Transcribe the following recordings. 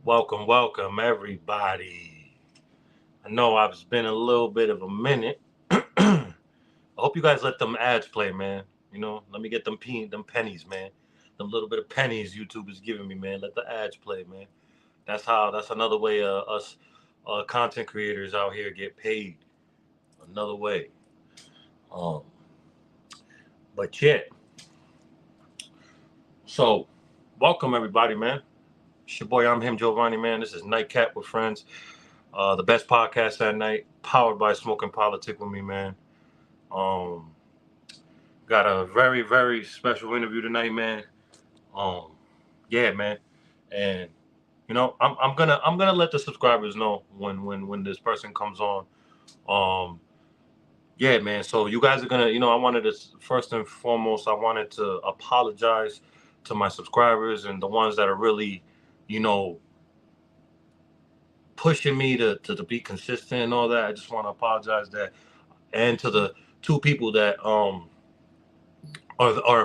Welcome, everybody. I know I've been a little bit of a minute. I hope you guys let them ads play, man. Let me get them pennies, man. Them little bit of pennies YouTube is giving me, man. Let the ads play, man. That's another way us content creators out here get paid. Another way. Um, but yeah. So, welcome everybody, man. It's your boy, I'm him, Giovanni, man. This is Nightcap with Friends. The best podcast at night, powered by Smoking Politic with me, man. Um, got a very, very special interview tonight, man. Um, yeah, man, and I'm gonna let the subscribers know when this person comes on. Um, yeah, man. So you guys are gonna, I wanted to first and foremost, I wanted to apologize to my subscribers and the ones that are really, you know, pushing me to be consistent and all that. I just want to apologize that and to the two people that are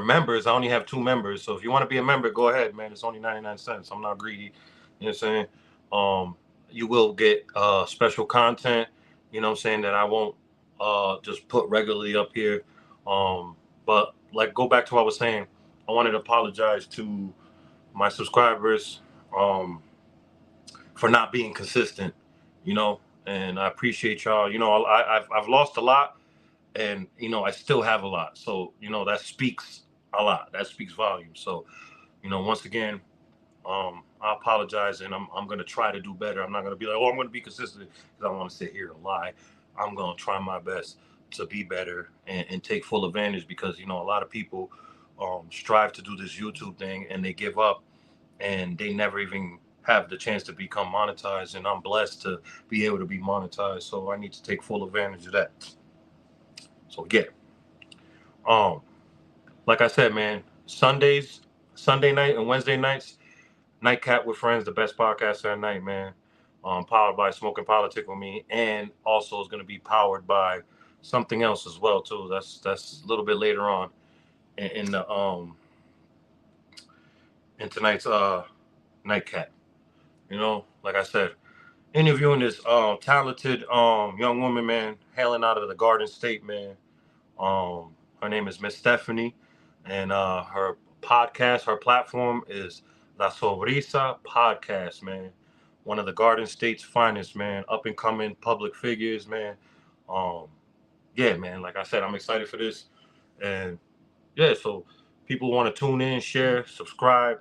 members. I only have two members, so if you want to be a member, go ahead, man. It's only 99 cents. I'm not greedy. You know what I'm saying? You will get special content. You know what I'm saying, that I won't just put regularly up here. But like, go back to what I was saying. I wanted to apologize to my subscribers for not being consistent. You know, and I appreciate y'all. I've lost a lot, and I still have a lot, so that speaks a lot, that speaks volumes. So once again, I apologize, and I'm going to try to do better. I'm not going to be like, oh, I'm going to be consistent, because I don't want to sit here and lie. I'm going to try my best to be better and take full advantage, because a lot of people strive to do this YouTube thing and they give up, and they never even have the chance to become monetized, and I'm blessed to be able to be monetized, so I need to take full advantage of that. So yeah. Um, like I said, man, Sunday night and Wednesday nights, Nightcap with Friends, the best podcast at night, man. Powered by Smoking Politic with me, and also is going to be powered by something else as well too. That's a little bit later on in the in tonight's Nightcap. Like I said, interviewing this talented young woman, man, hailing out of the Garden State, man. Her name is Miss Stephanie, and her platform is La Sobrisa Podcast, man. One of the Garden State's finest, man, up and coming public figures, man. Um, yeah, man. Like I said, I'm excited for this, and yeah, so people want to tune in, share, subscribe,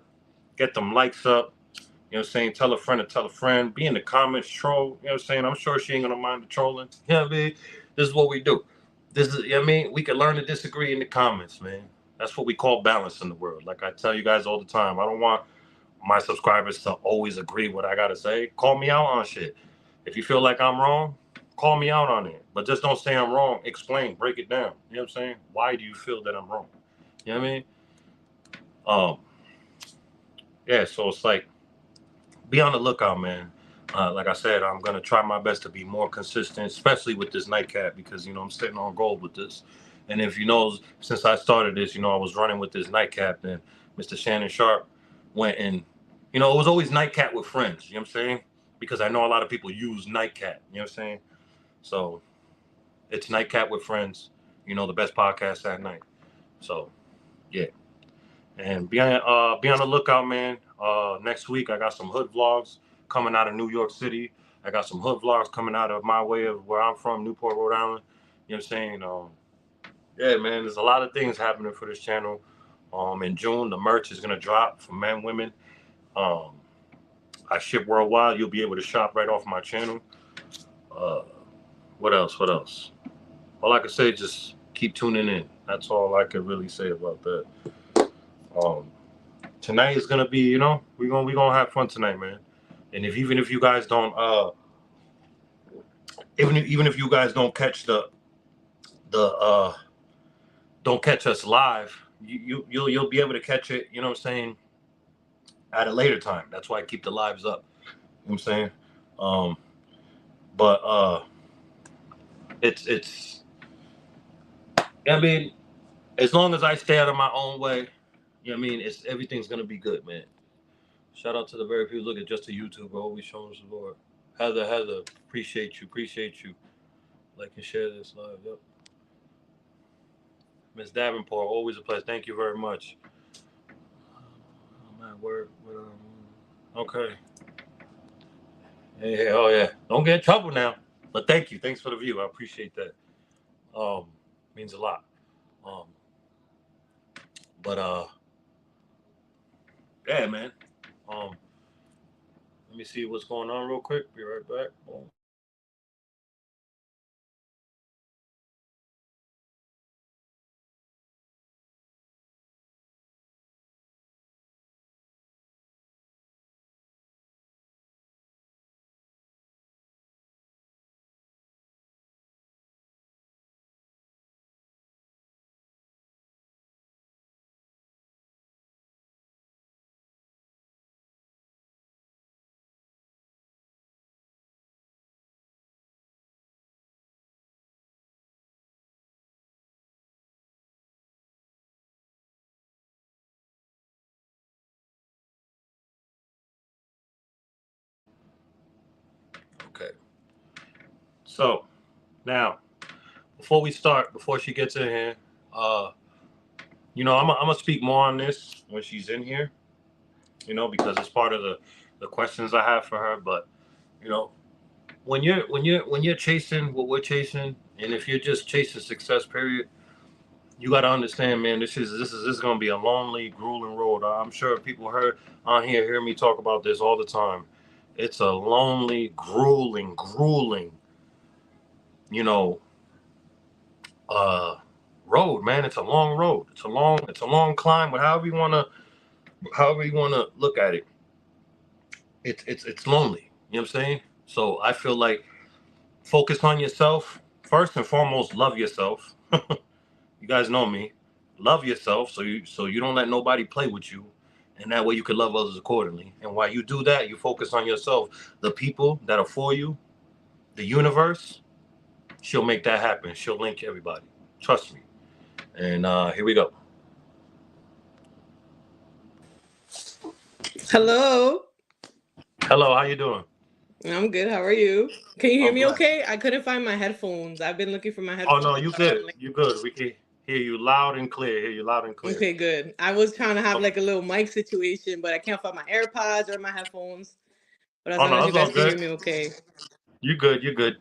get them likes up. You know what I'm saying? Tell a friend to tell a friend. Be in the comments, troll. You know what I'm saying? I'm sure she ain't gonna mind the trolling. You know what I mean? This is what we do. This is, you know what I mean? We can learn to disagree in the comments, man. That's what we call balance in the world. Like I tell you guys all the time, I don't want my subscribers to always agree what I gotta say. Call me out on shit. If you feel like I'm wrong, call me out on it. But just don't say I'm wrong. Explain, break it down. You know what I'm saying? Why do you feel that I'm wrong? You know what I mean? Um, yeah, so it's like, be on the lookout, man. Like I said, I'm gonna try my best to be more consistent, especially with this nightcap, because I'm sitting on gold with this. And if since I started this, I was running with this nightcap. Then Mr. Shannon Sharp went and, it was always nightcap with friends. You know what I'm saying? Because I know a lot of people use nightcap. You know what I'm saying? So it's nightcap with friends. The best podcast at night. So yeah, and be on the lookout, man. Next week I got some hood vlogs coming out of New York City. I got some hood vlogs coming out of my way of where I'm from, Newport, Rhode Island. You know what I'm saying? Yeah, man. There's a lot of things happening for this channel. In June, the merch is gonna drop for men, women. Um, I ship worldwide. You'll be able to shop right off my channel. Uh, what else? What else? All I can say is just keep tuning in. That's all I can really say about that. Um, Tonight is gonna be, we gonna have fun tonight, man. And even if you guys don't, even if you guys don't catch the don't catch us live, you'll be able to catch it. You know what I'm saying? At a later time. That's why I keep the lives up. You know what I'm saying? Um, but it's. I mean, as long as I stay out of my own way, you know what I mean. Everything's gonna be good, man. Shout out to the very few look at just the YouTube, bro. Always showing support. Heather, appreciate you. Like and share this live. Yep. Miss Davenport, always a pleasure. Thank you very much. Oh man, where okay. Hey, oh yeah. Don't get in trouble now. But thank you. Thanks for the view. I appreciate that. Um, means a lot. Um, but yeah, man. Um, let me see what's going on real quick. Be right back. Boom. Okay. So now, before we start, before she gets in here, uh, I'm gonna speak more on this when she's in here. Because it's part of the questions I have for her. But you know, when you're chasing what we're chasing, and if you're just chasing success, period, you got to understand, man. This is going to be a lonely, grueling road. I'm sure people heard on here hear me talk about this all the time. It's a lonely, grueling, you know, uh, road, man. It's a long road. It's a long climb. But however you wanna look at it, it's lonely. You know what I'm saying? So I feel like focus on yourself first and foremost. Love yourself. You guys know me. Love yourself so you don't let nobody play with you, and that way you can love others accordingly. And while you do that, you focus on yourself. The people that are for you, the universe, she'll make that happen. She'll link everybody. Trust me. And here we go. Hello. Hello, how you doing? I'm good. How are you? Can you hear I'm me blessed. okay? I couldn't find my headphones. I've been looking for my Oh headphones no, and you stuff. good. You good. We can hear you loud and clear. Hear you loud and clear. Okay, good. I was trying to have Okay. like a little mic situation, but I can't find my AirPods or my headphones. But as Oh long no, as you that's all guys can good. hear me okay. You good. You good.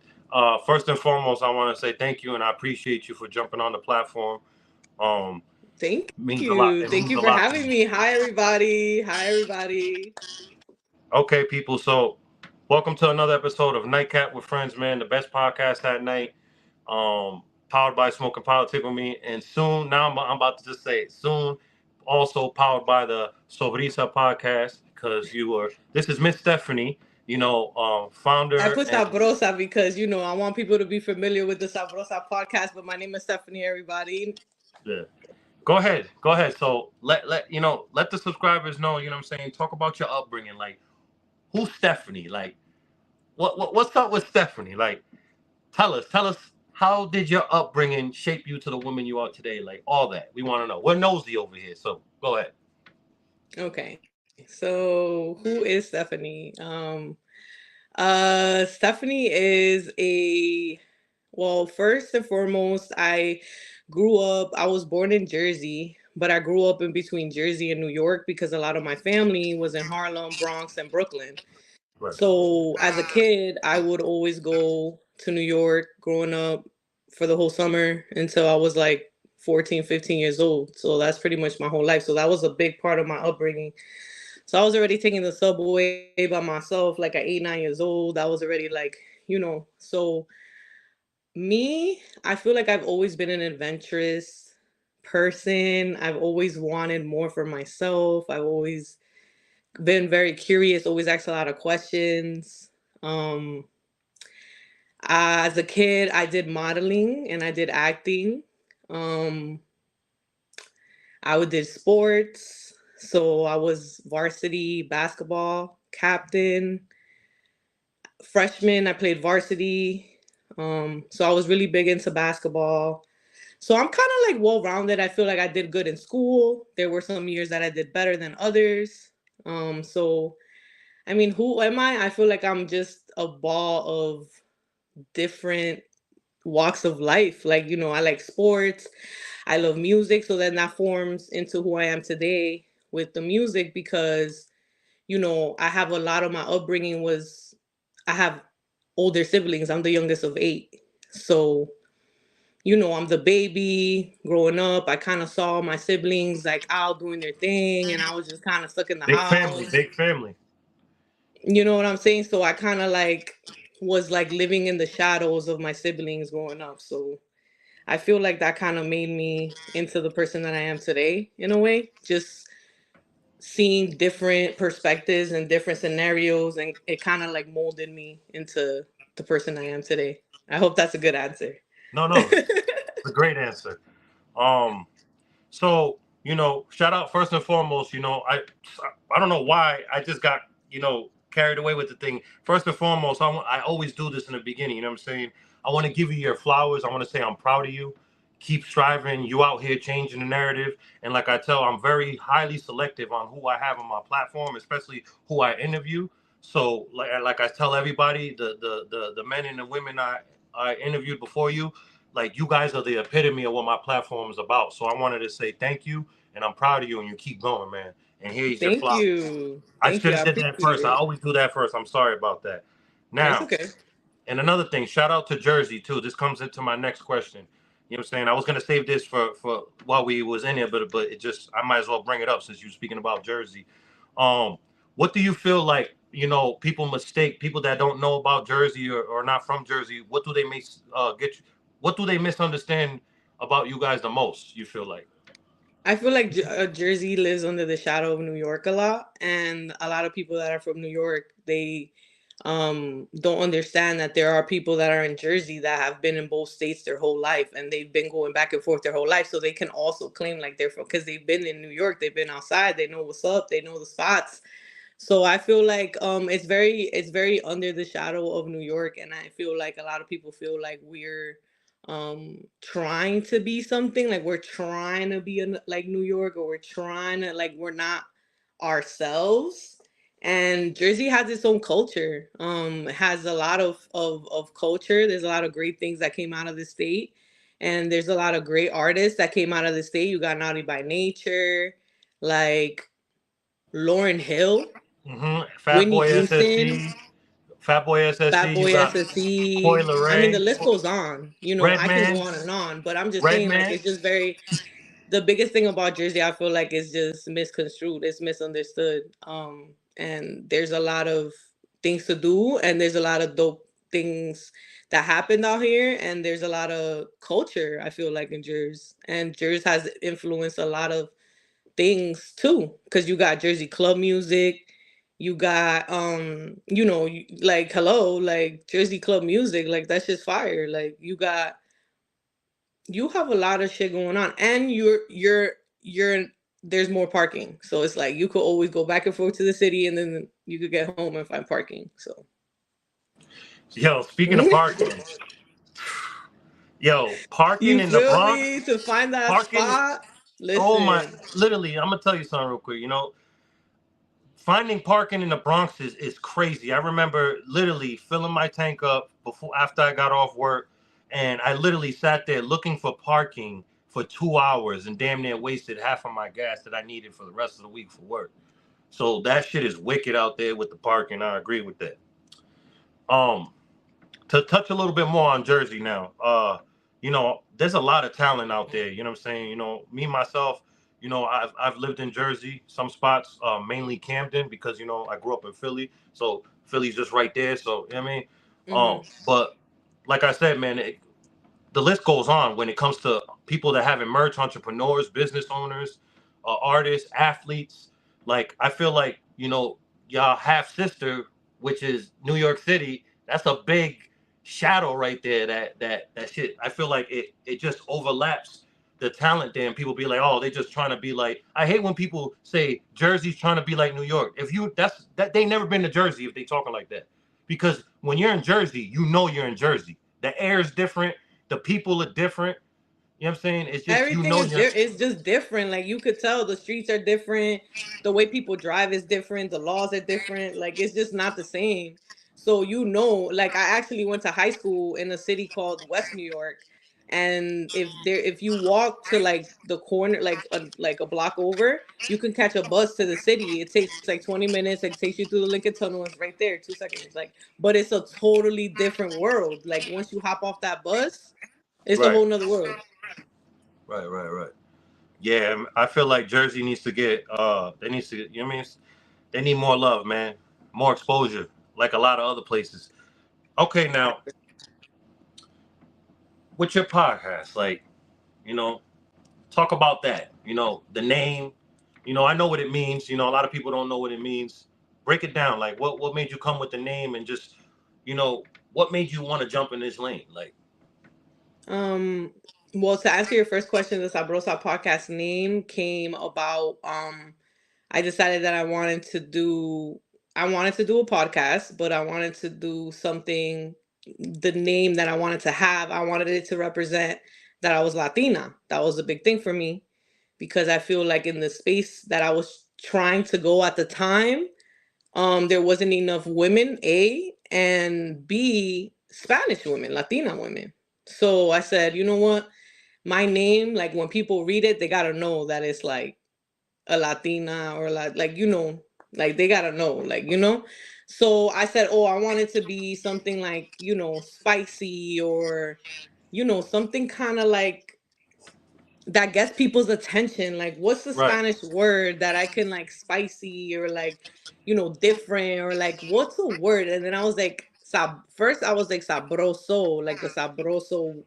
First and foremost, I want to say thank you and I appreciate you for jumping on the platform. Um, Thank means a lot. you. It Thank means you a for lot to having me. me. Hi everybody. Hi everybody. Okay, people. So, welcome to another episode of NightCap with Friends, man. The best podcast at night. Powered by Smoking Politics with Me, and soon. Now I'm about to just say it. Soon, also powered by the Sobrisa podcast because you were. This is Miss Stephanie. I Founder put and Sabrosa because I want people to be familiar with the Sabrosa podcast, but my name is Stephanie, everybody. yeah. Go ahead. So let the subscribers know. You know what I'm saying. Talk about your upbringing. Like, who's Stephanie? Like, what's up with Stephanie? Like, tell us how did your upbringing shape you to the woman you are today? Like all that. We want to know. We're nosy over here, so go ahead. Okay. So who is Stephanie? Stephanie is first and foremost, I was born in Jersey, but I grew up in between Jersey and New York because a lot of my family was in Harlem, Bronx, and Brooklyn. Right. So as a kid, I would always go to New York growing up for the whole summer until I was like 14, 15 years old. So that's pretty much my whole life. So that was a big part of my upbringing. So I was already taking the subway by myself, like at 8, 9 years old. I was already so I feel like I've always been an adventurous person. I've always wanted more for myself. I've always been very curious, always asked a lot of questions. Um, as a kid, I did modeling and I did acting. Um, I did sports. So I was varsity basketball captain. Freshman, I played varsity. So I was really big into basketball. So I'm kind of like well rounded. I feel like I did good in school. There were some years that I did better than others. So I mean, who am I? I feel like I'm just a ball of different walks of life. Like, I like sports, I love music. So then that forms into who I am today with the music because, I have a lot of my upbringing was, I have older siblings. I'm the youngest of eight. So, I'm the baby growing up. I kind of saw my siblings like out doing their thing, and I was just kind of stuck in the Big family, house. big family. You know what I'm saying? So I kind of like was like living in the shadows of my siblings growing up. So I feel like that kind of made me into the person that I am today in a way. Just seeing different perspectives and different scenarios, and it kind of like molded me into the person I am today. I hope that's a good answer. No, no, it's a great answer. Um, So, shout out first and foremost. I don't know why I just got carried away with the thing. First and foremost, I always do this in the beginning. You know what I'm saying? I want to give you your flowers. I want to say I'm proud of you. Keep striving. You out here changing the narrative. And like I tell, I'm very highly selective on who I have on my platform, especially who I interview. So like I tell everybody, the men and the women I interviewed before you, like you guys are the epitome of what my platform is about. So I wanted to say thank you, and I'm proud of you, and you keep going, man. And here's your Thank flowers. you. I Thank you. should I have did that appreciate first. I it. always do that first. I'm sorry about that. That's Now, okay. and another thing, shout out to Jersey too. This comes into my next question. You know what I'm saying? I was gonna save this for while we was in here, but it just I might as well bring it up since you're speaking about Jersey. Um, what do you feel like? People mistake people that don't know about Jersey or not from Jersey. What do they get? What do they misunderstand about you guys the most? You feel like? I feel like Jersey lives under the shadow of New York a lot, and a lot of people that are from New York, they don't understand that there are people that are in Jersey that have been in both states their whole life, and they've been going back and forth their whole life, so they can also claim like they're from, because they've been in New York, they've been outside, they know what's up, they know the spots. So I feel like it's very under the shadow of New York, and I feel like a lot of people feel like we're trying to be something, like we're trying to be like New York, or we're trying to, like, we're not ourselves. And Jersey has its own culture. It has a lot of culture. There's a lot of great things that came out of the state, and there's a lot of great artists that came out of the state. You got Naughty by Nature, like Lauren Hill, Fat Whitney Boy Houston, SSE, Fat Boy Fat SSE. You Boy got SSE. Coil I mean, Ray, the list goes on. I can go Redman, on and on, but I'm just saying, like, Redman. it's just very. The biggest thing about Jersey, I feel like, is just misconstrued. It's misunderstood. And there's a lot of things to do, and there's a lot of dope things that happened out here, and there's a lot of culture. I feel like in Jersey, and Jersey has influenced a lot of things too, because you got Jersey club music, you got like, hello, like Jersey club music, like that's just fire. Like you have a lot of shit going on, and you're there's more parking, so it's like you could always go back and forth to the city, and then you could get home and find parking. So Yo, speaking of parking, yo, parking you in the feel Bronx, me, to find that parking. spot. Oh my, Listen, literally, I'm gonna tell you something real quick. Finding parking in the Bronx is crazy. I remember literally filling my tank up after I got off work, and I literally sat there looking for parking for 2 hours and damn near wasted half of my gas that I needed for the rest of the week for work. So that shit is wicked out there with the parking. I agree with that. Um, to touch a little bit more on Jersey now, there's a lot of talent out there. You know what I'm saying? Me myself, I've lived in Jersey, some spots, mainly Camden, because I grew up in Philly, so Philly's just right there. So I mean, hmm but like I said, man, the list goes on when it comes to people that have emerged, entrepreneurs, business owners, artists, athletes. Like I feel like y'all half sister, which is New York City. That's a big shadow right there. That shit. I feel like it just overlaps the talent there, and people be like, oh, they just trying to be like. I hate when people say Jersey's trying to be like New York. If you that they never been to Jersey if they talking like that, because when you're in Jersey, you're in Jersey. The air is different, the people are different. You know what I'm saying? It's just Everything is it's just different. Like you could tell the streets are different, the way people drive is different, the laws are different. Like it's just not the same. So like I actually went to high school in a city called West New York, and if you walk to like the corner, like a block over, you can catch a bus to the city. It takes like 20 minutes. It takes you through the Lincoln Tunnel. It's right there, 2 seconds. Like, but it's a totally different world. Like once you hop off that bus, it's a right, whole nother world. right. Yeah, I feel like Jersey needs to get they needs to, you know what I mean? They need more love, man. More exposure, like a lot of other places. Okay, now with your podcast, like, you know, talk about that. You know, the name, I know what it means. A lot of people don't know what it means. Break it down. Like what made you come with the name, and just, you know, what made you want to jump in this lane? Like, Um, well, to answer your first question, the Sabrosa podcast name came about. I decided that I wanted to do a podcast, but I wanted to do something. The name that I wanted to have, I wanted it to represent that I was Latina. That was a big thing for me because I feel like in the space that I was trying to go at the time, there wasn't enough women, A, and B, Spanish women, Latina women. So I said, you know what? My name, like when people read it, they gotta know that it's like a Latina or like they gotta know, So I said, oh, I want it to be something like, spicy or, something kind of like that gets people's attention. Like, what's the right. Spanish word that I can like spicy or like, different or like, what's a word? And then I was like, first I was like sabroso, like the sabroso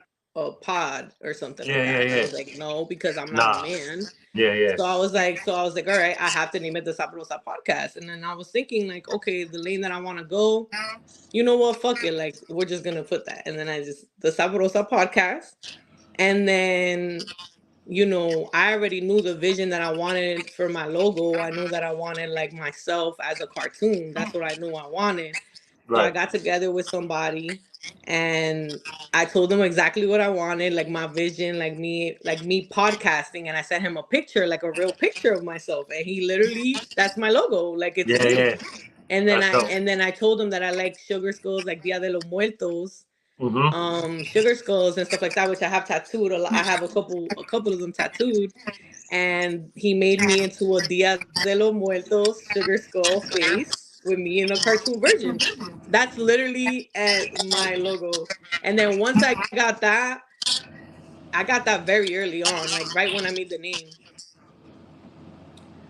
pod or something like that. And I Yeah. was like, no, because I'm not a Nah. man. Yeah. So I was like, all right, I have to name it the Sabrosa podcast. And then I was thinking like, okay, the lane that I want to go, you know what? Fuck it. Like, we're just going to put that. And then the Sabrosa podcast. And then I already knew the vision that I wanted for my logo. I knew that I wanted like myself as a cartoon. That's what I knew I wanted. So I Right. got together with somebody and I told them exactly what I wanted, like my vision, like me podcasting. And I sent him a picture, like a real picture of myself. And he literally, that's my logo. Like it's me. Yeah. And then That's I dope. and then I told him that I like sugar skulls, like Dia de los Muertos, Mm-hmm. sugar skulls and stuff like that, which I have tattooed. I have a couple of them tattooed, and he made me into a Dia de los Muertos sugar skull face with me in a cartoon version. That's literally my logo. And then once I got that very early on, like right when I made the name.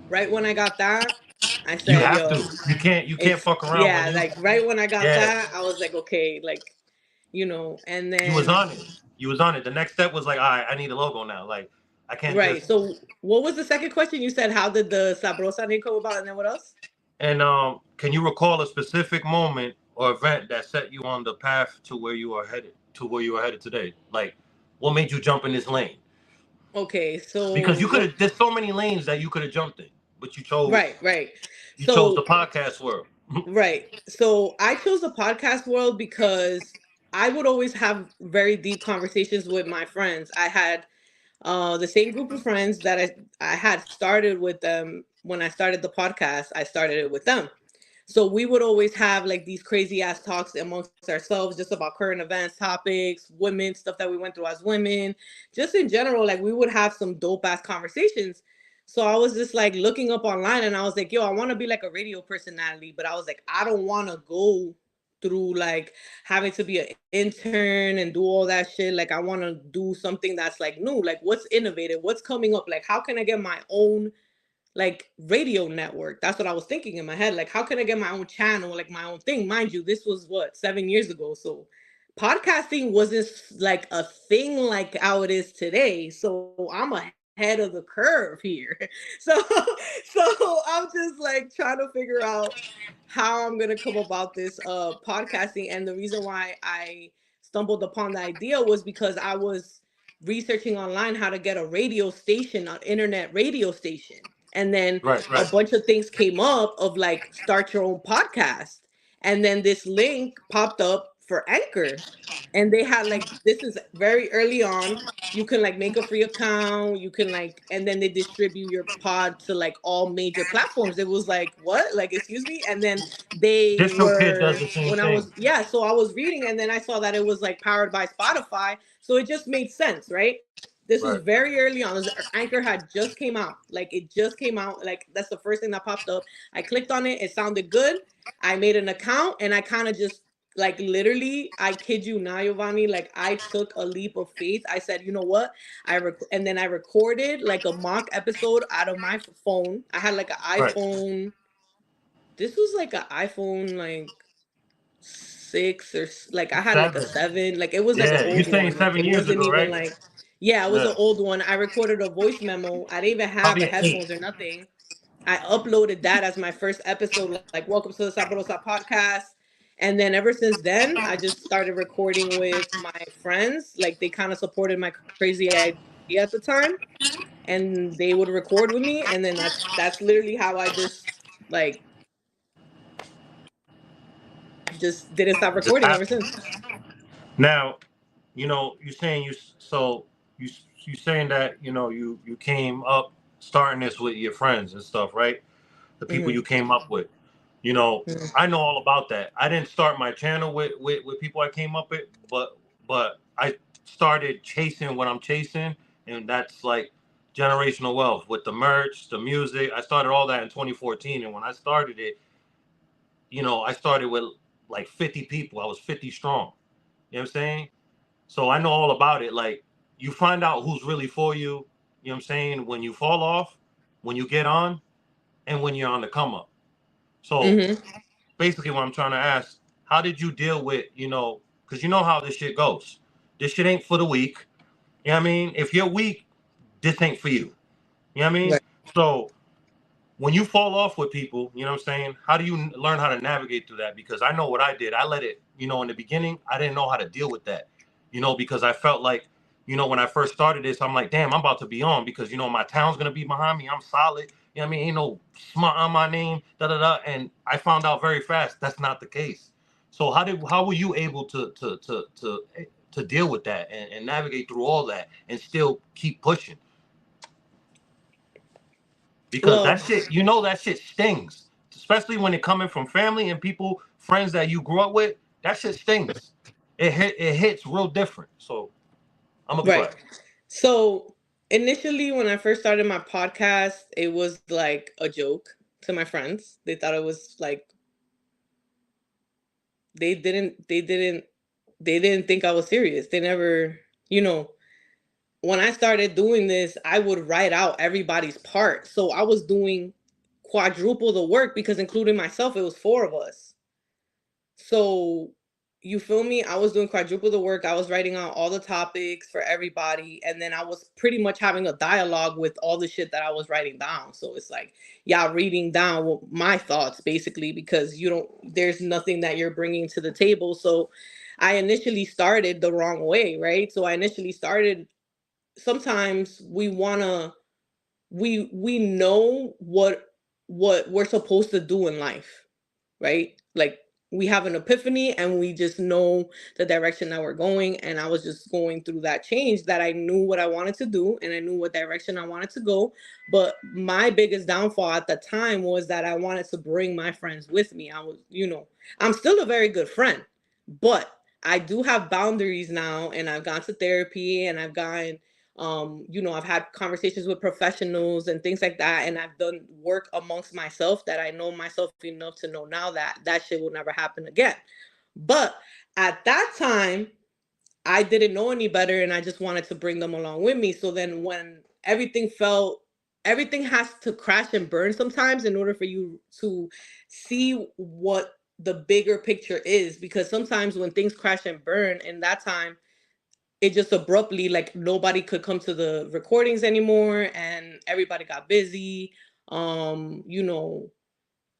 Right when I got that, I You said, have to. "Yo, You can't it's fuck around when yeah." you. Like right when I got Yeah. that, I was like, "Okay," like and You was then on it. You was on it. The next step was like, all right, I need a logo now. Like, I can't right. just. So, what was the second question? You said, "How did the Sabrosa name come about?" And then what else? And can you recall a specific moment or event that set you on the path to where you are headed, today? Like, what made you jump in this lane? Okay, Because so you could what? have. There's so many lanes that you could have jumped in, but you chose. Right, right. You chose the So podcast world. right. So I chose the podcast world because I would always have very deep conversations with my friends. I had the same group of friends that I had started with them when I started the podcast. I started it with them. So we would always have like these crazy ass talks amongst ourselves just about current events, topics, women, stuff that we went through as women, just in general. Like we would have some dope ass conversations. So I was just like looking up online and I was like, yo, I want to be like a radio personality, but I was like, I don't want to go through like having to be an intern and do all that shit. Like I want to do something that's like new, like what's innovative, what's coming up, like how can I get my own like radio network. That's what I was thinking in my head. Like, how can I get my own channel, like my own thing? Mind you, this was what, 7 years ago. So podcasting wasn't like a thing like how it is today. So I'm ahead of the curve here. So so I'm just like trying to figure out how I'm gonna come about this podcasting. And the reason why I stumbled upon the idea was because I was researching online how to get a radio station, an internet radio station. And then Right. a Right. bunch of things came up of like start your own podcast. And then this link popped up for Anchor. And they had like, this is very early on. You can like make a free account. You can like, and then they distribute your pod to like all major platforms. It was like, what? Like, excuse me? And then they DistroKid does the were, same when I thing. was, yeah, so I was reading and then I saw that it was like powered by Spotify. So it just made sense, right? This was Right. very early on. Anchor had just came out. Like it just came out. Like that's the first thing that popped up. I clicked on it. It sounded good. I made an account and I kind of just like literally, I kid you not, Giovanni, like I took a leap of faith. I said, you know what? And then I recorded like a mock episode out of my phone. I had like an Right. iPhone. This was like an iPhone like 6 or like I had like a 7. 7. Like it was like an Yeah, you old saying one. Like 7 it years wasn't ago, even right? like, yeah, it was Yeah. an old one. I recorded a voice memo. I didn't even have Probably an 8. headphones or nothing. I uploaded that as my first episode, like "Welcome to the Sabrosa podcast." And then ever since then, I just started recording with my friends. Like they kind of supported my crazy idea at the time, and they would record with me. And then that's literally how I just like just didn't stop Just recording ever happened. since. Now, you're saying you you saying that you came up starting this with your friends and stuff, right? The people Hmm. you came up with. You know, Hmm. I know all about that. I didn't start my channel with people I came up with, but I started chasing what I'm chasing, and that's like generational wealth with the merch, the music. I started all that in 2014, and when I started it, I started with like 50 people. I was 50 strong. You know what I'm saying? So I know all about it. Like you find out who's really for you, you know what I'm saying, when you fall off, when you get on, and when you're on the come up. So Hmm. basically what I'm trying to ask, how did you deal with, because you know how this shit goes. This shit ain't for the weak. You know what I mean? If you're weak, this ain't for you. You know what I mean? Right. So when you fall off with people, you know what I'm saying? How do you learn how to navigate through that? Because I know what I did. I let it, in the beginning, I didn't know how to deal with that, because I felt like, when I first started this, I'm like, damn, I'm about to be on because, my town's going to be behind me. I'm solid. You know what I mean? Ain't no smut on my name, da da da. And I found out very fast that's not the case. So how were you able to deal with that and navigate through all that and still keep pushing? Because that Well, shit, that shit stings, especially when it coming from family and people, friends that you grew up with. That shit stings. It hits real different. So I'm gonna be right. quiet. So initially, when I first started my podcast, it was like a joke to my friends. They thought it was like they didn't they didn't they didn't think I was serious. They never, you know, when I started doing this, I would write out everybody's part. So I was doing quadruple the work because including myself, it was four of us. So you feel me? I was doing quadruple the work. I was writing out all the topics for everybody. And then I was pretty much having a dialogue with all the shit that I was writing down. So it's like, yeah, reading down my thoughts basically, because there's nothing that you're bringing to the table. So I initially started the wrong way, right? So I initially started, sometimes we know what we're supposed to do in life, right? Like we have an epiphany and we just know the direction that we're going. And I was just going through that change, that I knew what I wanted to do and I knew what direction I wanted to go. But my biggest downfall at the time was that I wanted to bring my friends with me. I was, I'm still a very good friend, but I do have boundaries now, and I've gone to therapy and I've gotten I've had conversations with professionals and things like that, and I've done work amongst myself, that I know myself enough to know now that that shit will never happen again. But at that time, I didn't know any better, and I just wanted to bring them along with me. So then when everything has to crash and burn sometimes in order for you to see what the bigger picture is, because sometimes when things crash and burn in that time, it just abruptly, like, nobody could come to the recordings anymore and everybody got busy. um you know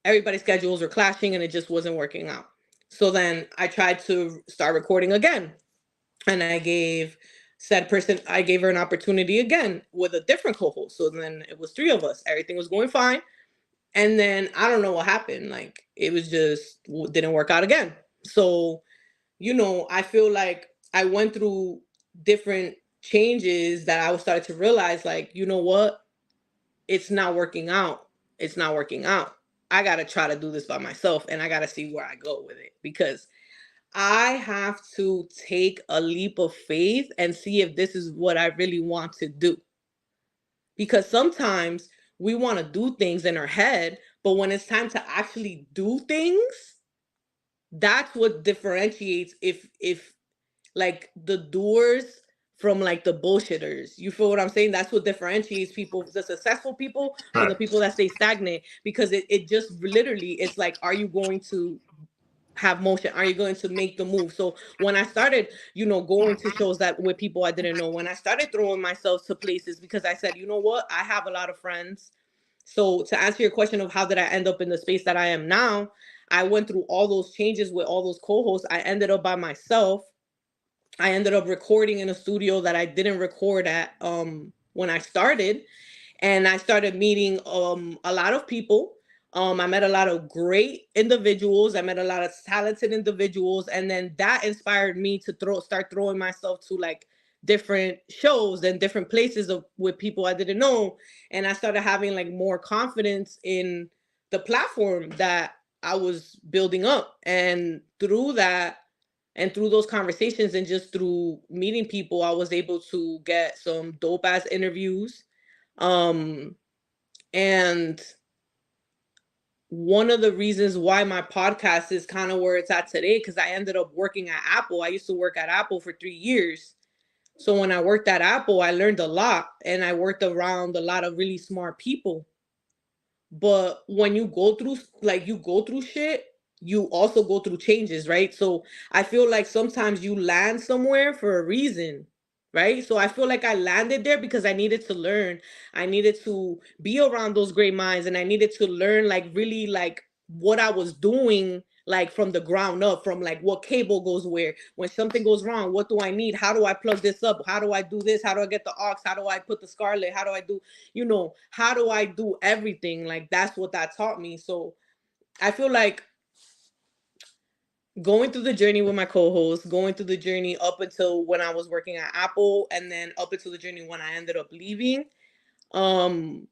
Everybody's schedules were clashing and it just wasn't working out. So then I tried to start recording again, and I gave her an opportunity again with a different co-host. So then it was three of us, everything was going fine. And then I don't know what happened, like it was just didn't work out again. So I feel like I went through different changes that I started to realize, like, you know what? It's not working out. It's not working out. I got to try to do this by myself and I got to see where I go with it, because I have to take a leap of faith and see if this is what I really want to do. Because sometimes we want to do things in our head, but when it's time to actually do things, that's what differentiates if like the doers from like the bullshitters. You feel what I'm saying? That's what differentiates people, the successful people from the Facts. people that stay stagnant. Because it just literally, it's like, are you going to have motion? Are you going to make the move? So when I started, going to shows that with people I didn't know, when I started throwing myself to places, because I said, you know what, I have a lot of friends. So to answer your question of how did I end up in the space that I am now, I went through all those changes with all those co-hosts. I ended up by myself. I ended up recording in a studio that I didn't record at when I started, and I started meeting a lot of people. I met a lot of great individuals. I met a lot of talented individuals, and then that inspired me to start throwing myself to like different shows and different places with people I didn't know, and I started having like more confidence in the platform that I was building up, and through that and through those conversations and just through meeting people, I was able to get some dope ass interviews. Um, and one of the reasons why my podcast is kind of where it's at today, because I ended up working at Apple. I used to work at Apple for 3 years. So when I worked at Apple, I learned a lot and I worked around a lot of really smart people. But when you go through shit, you also go through changes, right? So I feel like sometimes you land somewhere for a reason, right? So I feel like I landed there because I needed to learn. I needed to be around those great minds, and I needed to learn like really like what I was doing, like from the ground up, from like what cable goes where, when something goes wrong, what do I need, how do I plug this up, how do I do this, how do I get the aux, how do I put the scarlet, how do I do, how do I do everything? Like that's what that taught me. So I feel like going through the journey with my co-host, going through the journey up until when I was working at Apple, and then up until the journey when I ended up leaving, um,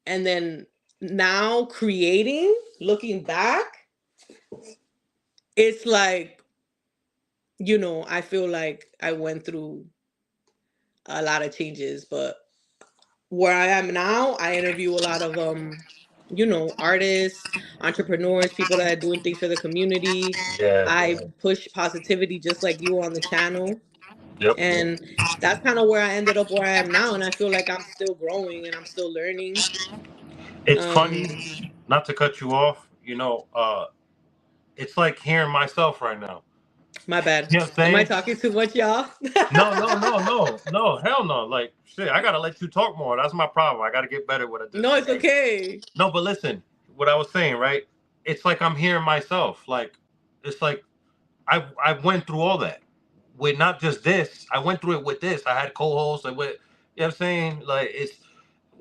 and then now creating, looking back, it's like, I feel like I went through a lot of changes, but where I am now, I interview a lot of artists, entrepreneurs, people that are doing things for the community. Yeah, I yeah. push positivity just like you on the channel. Yep, yep. And that's kind of where I ended up where I am now. And I feel like I'm still growing and I'm still learning. It's Um, funny, not to cut you off, it's like hearing myself right now. my bad. You know what I'm Am I saying? talking too much, y'all? No, no, no, no, no, hell no. Like, shit, I gotta let you talk more. That's my problem. I gotta get better at what I No, just it's say. okay. No, but listen, what I was saying, right? It's like I'm hearing myself. Like, it's like I went through all that with not just this. I went through it with this. I had co-hosts. You know what I'm saying? Like,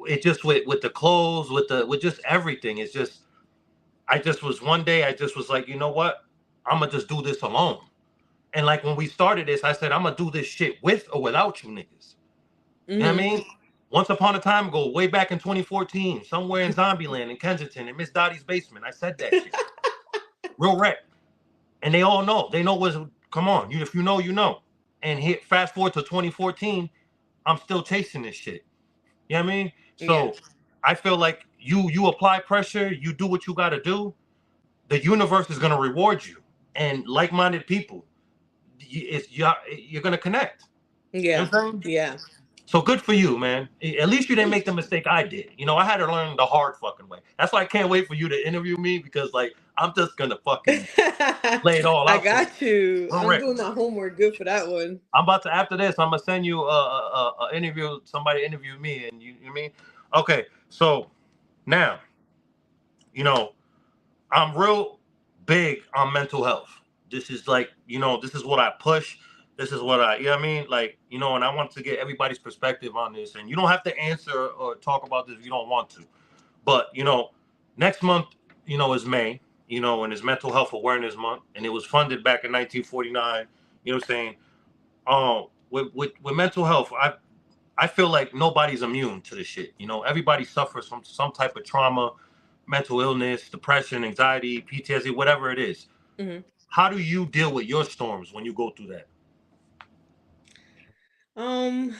it just with the clothes, with just everything. It's just I just was one day. I just was like, you know what? I'm gonna just do this alone. And like when we started this, I said I'm gonna do this shit with or without you niggas. You know what I Hmm. mean? Once upon a time ago, way back in 2014, somewhere in Zombieland in Kensington, in Miss Dottie's basement, I said that shit. Real rap. And they all know. They know what's come on. If you know, you know. And fast forward to 2014, I'm still chasing this shit. You know what I mean? Yeah. So I feel like you apply pressure, you do what you gotta do, the universe is gonna reward you. And like-minded people, you're gonna connect. You know Yeah. what I'm saying? Yeah. So good for you, man. At least you didn't make the mistake I did. I had to learn the hard fucking way. That's why I can't wait for you to interview me because, like, I'm just gonna fucking lay it all I out for you. got you. I'm Correct. doing my homework good for that one. I'm about to after this. I'm gonna send you a interview. Somebody interview me, and you know what I mean. Okay, so now you know I'm real big on mental health. This is like this is what I push. This is what you know what I mean? Like, and I want to get everybody's perspective on this. And you don't have to answer or talk about this if you don't want to. But, next month, is May. you know, and it's Mental Health Awareness Month, and it was funded back in 1949. You know what I'm saying? With mental health, I feel like nobody's immune to this shit. You know, everybody suffers from some type of trauma, mental illness, depression, anxiety, PTSD, whatever it is. Hmm. How do you deal with your storms when you go through that? Um,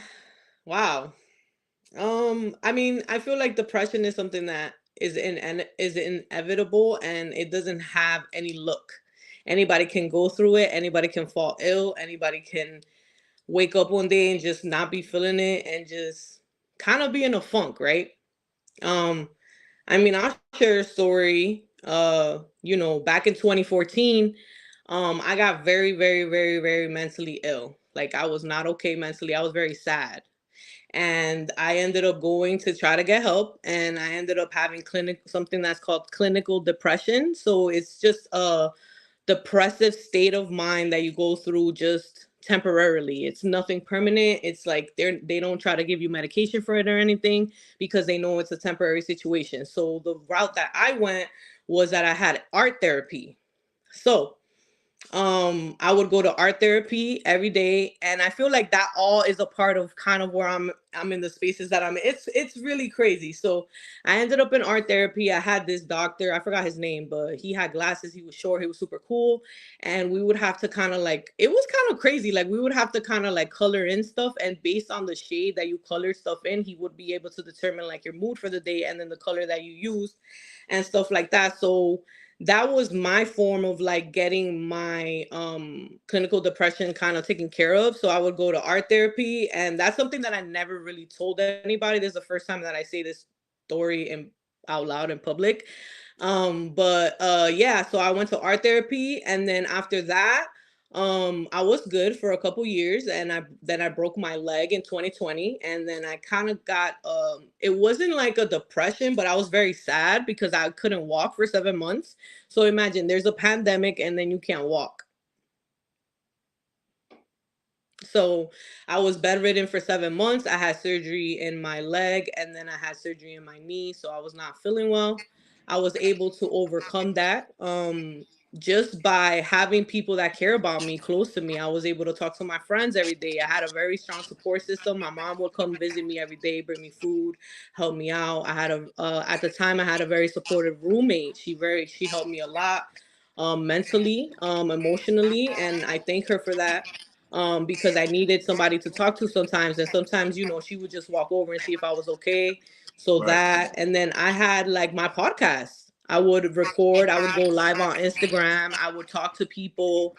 wow. I mean, I feel like depression is something that is inevitable, and it doesn't have any look. Anybody can go through it. Anybody can fall ill. Anybody can wake up one day and just not be feeling it and just kind of be in a funk, right? Um, I mean, I'll share a story. Back in 2014, I got very, very, very, very mentally ill. Like I was not okay mentally. I was very sad, and I ended up going to try to get help, and I ended up having something that's called clinical depression. So it's just a depressive state of mind that you go through just temporarily. It's nothing permanent. It's like they don't try to give you medication for it or anything, because they know it's a temporary situation. So the route that I went was that I had art therapy. So I would go to art therapy every day, and I feel like that all is a part of kind of where I'm in the spaces that I'm in. It's really crazy. So I ended up in art therapy. I had this doctor, I forgot his name, but he had glasses, he was short, he was super cool. And we would have to kind of like, it was kind of crazy, like we would have to kind of like color in stuff, and based on the shade that you color stuff in, he would be able to determine like your mood for the day and then the color that you used and stuff like that. So that was my form of like getting my clinical depression kind of taken care of. So I would go to art therapy, and that's something that I never really told anybody. This is the first time that I say this story in out loud in public. But yeah, so I went to art therapy, and then after that, I was good for a couple years, and I broke my leg in 2020, and then I kind of got it wasn't like a depression, but I was very sad because I couldn't walk for 7 months. So imagine there's a pandemic and then you can't walk. So I was bedridden for 7 months. I had surgery in my leg, and then I had surgery in my knee. So I was not feeling well. I was able to overcome that just by having people that care about me close to me. I was able to talk to my friends every day. I had a very strong support system. My mom would come visit me every day, bring me food, help me out. I had a at the time I had a very supportive roommate. She helped me a lot, mentally, emotionally, and I thank her for that, because I needed somebody to talk to sometimes. And sometimes, she would just walk over and see if I was okay. So Right. that, and then I had like my podcast. I would record, I would go live on Instagram, I would talk to people.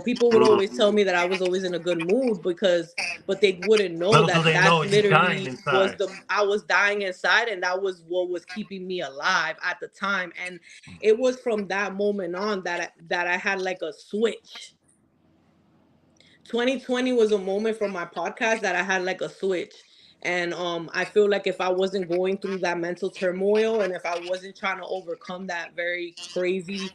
People would always tell me that I was always in a good mood but they wouldn't know Little do that they know that's you dying literally was inside. I was dying inside, and that was what was keeping me alive at the time. And it was from that moment on that I had like a switch. 2020 was a moment from my podcast that I had like a switch. And I feel like if I wasn't going through that mental turmoil, and if I wasn't trying to overcome that very crazy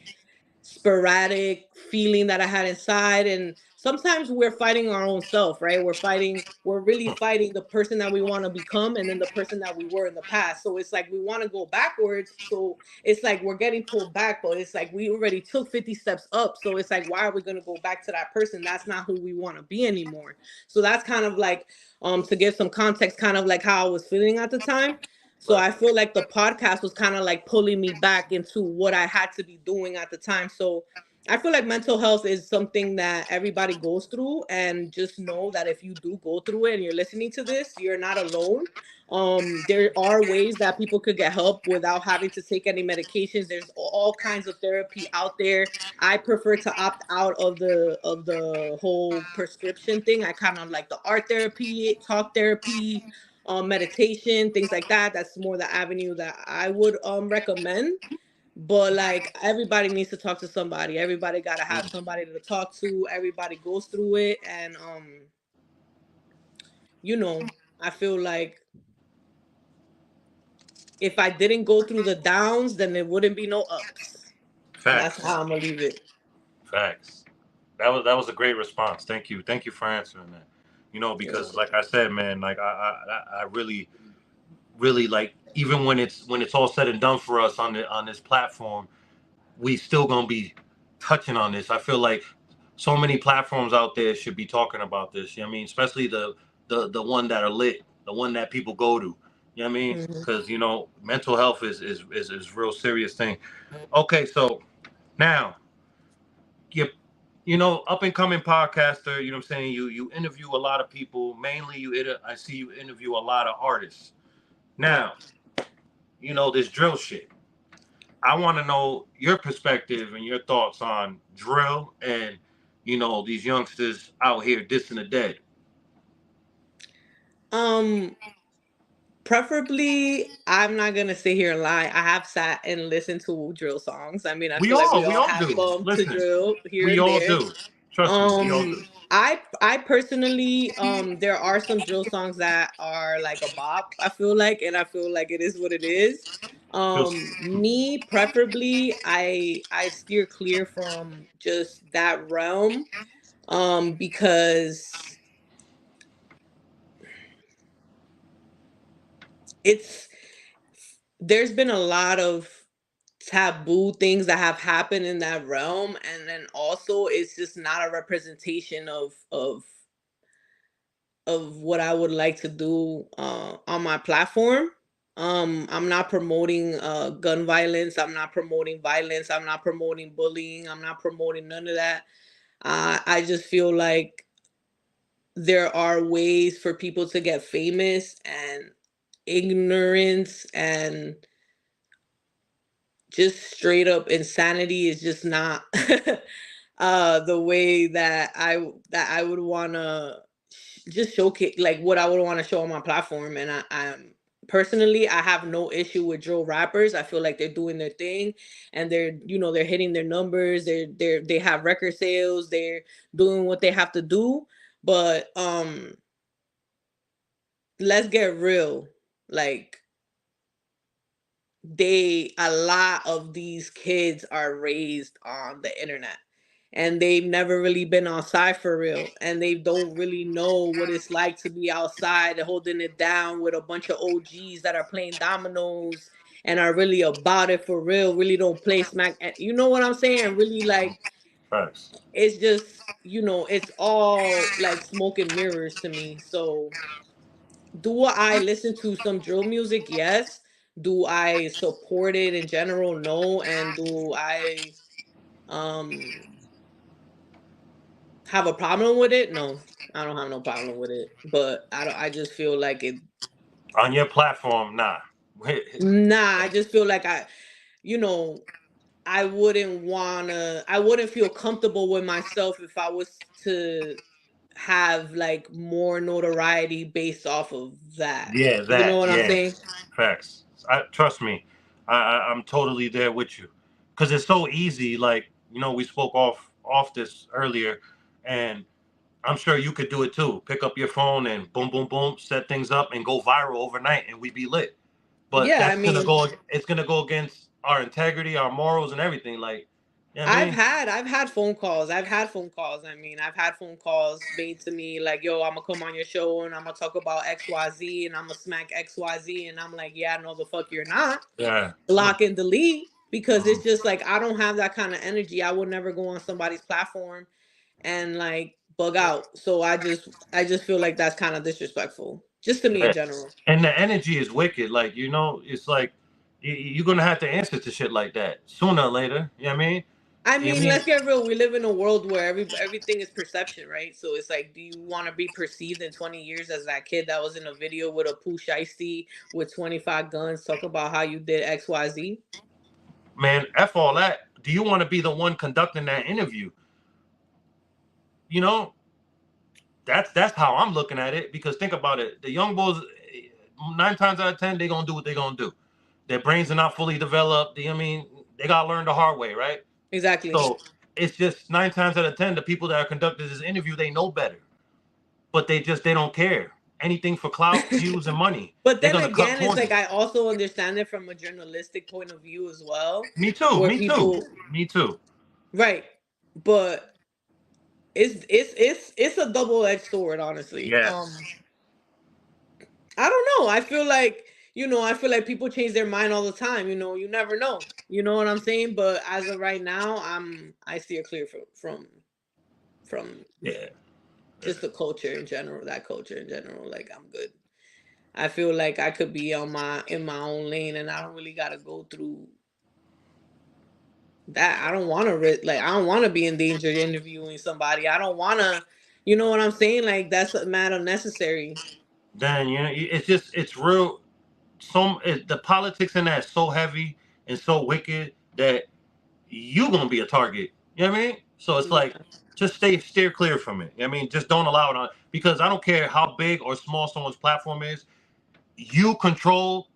sporadic feeling that I had inside. And sometimes we're fighting our own self, right? We're really fighting the person that we want to become, and then the person that we were in the past. So it's like we want to go backwards. So it's like we're getting pulled back, but it's like we already took 50 steps up. So it's like, why are we going to go back to that person? That's not who we want to be anymore. So that's kind of like, to give some context, kind of like how I was feeling at the time. So Right. I feel like the podcast was kind of like pulling me back into what I had to be doing at the time. So I feel like mental health is something that everybody goes through, and just know that if you do go through it and you're listening to this, you're not alone. There are ways that people could get help without having to take any medications. There's all kinds of therapy out there. I prefer to opt out of the whole prescription thing. I kind of like the art therapy, talk therapy, meditation, things like that. That's more the avenue that I would recommend. But like everybody needs to talk to somebody. Everybody got to have somebody to talk to. Everybody goes through it, and you know, I feel like if I didn't go through the downs, then there wouldn't be no ups. That's Facts. how I'm gonna leave it. Facts. That was a great response. Thank you for answering that. You know, Yeah. because like I said, man, like I really like, even when it's all said and done for us on this platform, we still gonna be touching on this. I feel like so many platforms out there should be talking about this. You know what I mean? Especially the one that are lit, the one that people go to. You know what I mean? Mhm. Because mental health is real serious thing. Okay, so now you up and coming podcaster. You know what I'm saying? You interview a lot of people. Mainly, I see you interview a lot of artists. Now, this drill shit. I want to know your perspective and your thoughts on drill and these youngsters out here dissing the dead. Um, Preferably, I'm not gonna sit here and lie. I have sat and listened to drill songs. I mean, I We feel like we all we all all have do. bumped to Listen, drill here we and all there. do. Trust me, we all do. I personally, there are some drill songs that are like a bop, I feel like, and I feel like it is what it is. Just Me preferably, I steer clear from just that realm, because it's there's been a lot of taboo things that have happened in that realm, and then also it's just not a representation of what I would like to do on my platform. I'm not promoting gun violence. I'm not promoting violence. I'm not promoting bullying. I'm not promoting none of that. I just feel like there are ways for people to get famous, and ignorance and just straight up insanity is just not the way that I would want to just showcase, like what I would want to show on my platform. And I'm personally, I have no issue with drill rappers. I feel like they're doing their thing, and they're hitting their numbers. They have record sales. They're doing what they have to do. But let's get real. Like, a lot of these kids are raised on the internet, and they've never really been outside for real, and they don't really know what it's like to be outside holding it down with a bunch of OGs that are playing dominoes and are really about it for real, really don't play smack, and you know what I'm saying, really, like, facts. it's just, it's all like smoke and mirrors to me. So do I listen to some drill music? Yes. Do I support it in general? No. And do I um have a problem with it? No. I don't have no problem with it. But I just feel like it. On your platform, nah. Nah, I just feel like you know, I wouldn't feel comfortable with myself if I was to have like more notoriety based off of that. Yeah, You know that. what I'm Yeah, saying? facts. Trust me, I'm totally there with you, because it's so easy. Like we spoke off this earlier, and I'm sure you could do it too. Pick up your phone and boom, boom, boom, set things up and go viral overnight, and we be lit. But Yeah, I that's gonna mean, go. It's gonna go against our integrity, our morals, and everything. Like, you know what I mean? I've had phone calls. I've had phone calls. I mean, I've had phone calls made to me like, "Yo, I'm gonna come on your show and I'm gonna talk about XYZ and I'm gonna smack XYZ," and I'm like, "Yeah, no, the fuck you're not." Yeah. Block and delete, because it's Mhm. just like I don't have that kind of energy. I would never go on somebody's platform and like bug out. So I just feel like that's kind of disrespectful, just to me in Yeah. general. And the energy is wicked. Like, it's like you're gonna have to answer to shit like that sooner or later. You know what I mean? I You know what I mean, mean? let's get real. We live in a world where everything is perception, right? So it's like, do you want to be perceived in 20 years as that kid that was in a video with a poo shiesty with 25 guns talking about how you did XYZ? Man, F all that. Do you want to be the one conducting that interview? You know, that's how I'm looking at it. Because think about it, the young boys, 9 times out of 10, they gonna do what they gonna do. Their brains are not fully developed. I mean, they gotta learn the hard way, right? Exactly. So it's just 9 times out of 10, the people that are conducting this interview, they know better, but they don't care anything for clout, views, and money. But They're then gonna cut again, it's like corners. I also understand it from a journalistic point of view as well, Me too. where Me too. people, Me too. right? But it's a double edged sword, honestly. Yes. I don't know. I feel like I feel like people change their mind all the time. You never know. You know what I'm saying? But as of right now, I steer clear from Yeah. just the culture in general. That culture in general, like I'm good. I feel like I could be in my own lane, and I don't really gotta go through that. I don't want to like I don't want to be in danger interviewing somebody. I don't want to. You know what I'm saying? Like that's mad unnecessary. Then it's real. The politics in that is so heavy and so wicked that you gonna be a target. You know what I mean? So it's like Yeah. just steer clear from it. You know what I mean, just don't allow it on, because I don't care how big or small someone's platform is. You control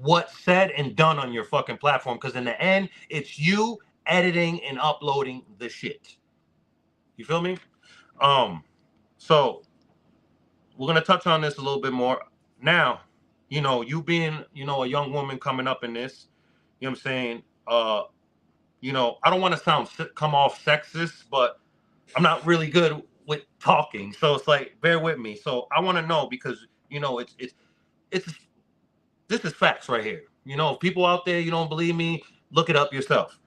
what's said and done on your fucking platform, because in the end, it's you editing and uploading the shit. You feel me? Um, so we're gonna touch on this a little bit more now. You being a young woman coming up in this. You know what I'm saying? I don't want to come off sexist, but I'm not really good with talking, so it's like bear with me. So I want to know, because it's this is facts right here. If people out there, you don't believe me, look it up yourself.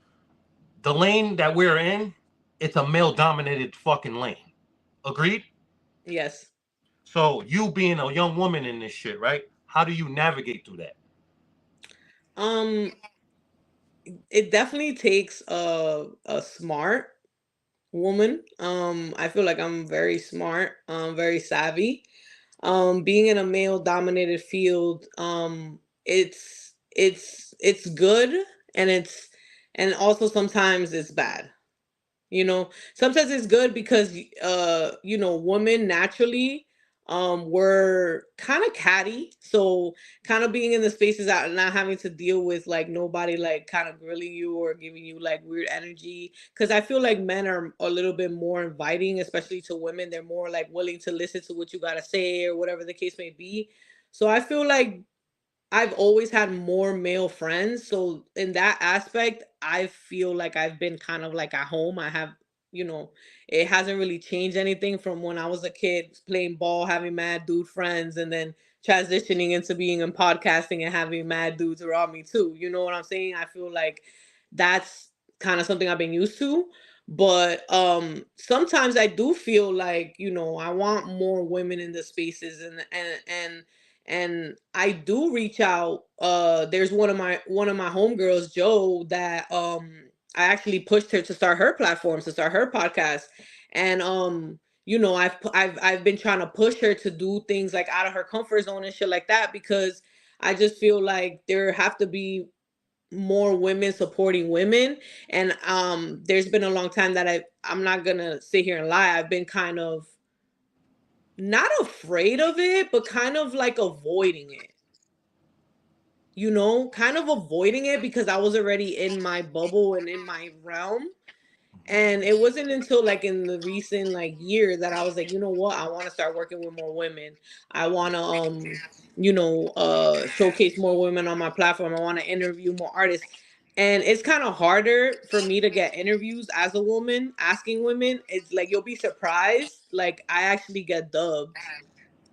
The lane that we're in, it's a male dominated fucking lane. Agreed? Yes. So you being a young woman in this shit, right? How do you navigate through that? Um, it definitely takes a smart woman. I feel like I'm very smart, very savvy. Being in a male dominated field, it's good, and also sometimes it's bad. Sometimes it's good because women naturally were kind of catty, so kind of being in the spaces out and not having to deal with like nobody like kind of grilling you or giving you like weird energy, because I feel like men are a little bit more inviting, especially to women. They're more like willing to listen to what you got to say or whatever the case may be. So I feel like I've always had more male friends. So in that aspect, I feel like I've been kind of like at home. You know, it hasn't really changed anything from when I was a kid playing ball, having mad dude friends, and then transitioning into being in podcasting and having mad dudes around me too. You know what I'm saying? I feel like that's kind of something I've been used to. But sometimes I do feel like, I want more women in the spaces, and I do reach out. There's one of my homegirls, Joe, that I actually pushed her to start her platform, to start her podcast. And I've been trying to push her to do things like out of her comfort zone and shit like that, because I just feel like there have to be more women supporting women. And there's been a long time that I'm not gonna sit here and lie, I've been kind of not afraid of it, but kind of like avoiding it, kind of avoiding it, because I was already in my bubble and in my realm. And it wasn't until like in the recent like year that I was like, you know what, I want to start working with more women. I want to showcase more women on my platform. I want to interview more artists. And it's kind of harder for me to get interviews as a woman asking women. It's like you'll be surprised. Like I actually get dubbed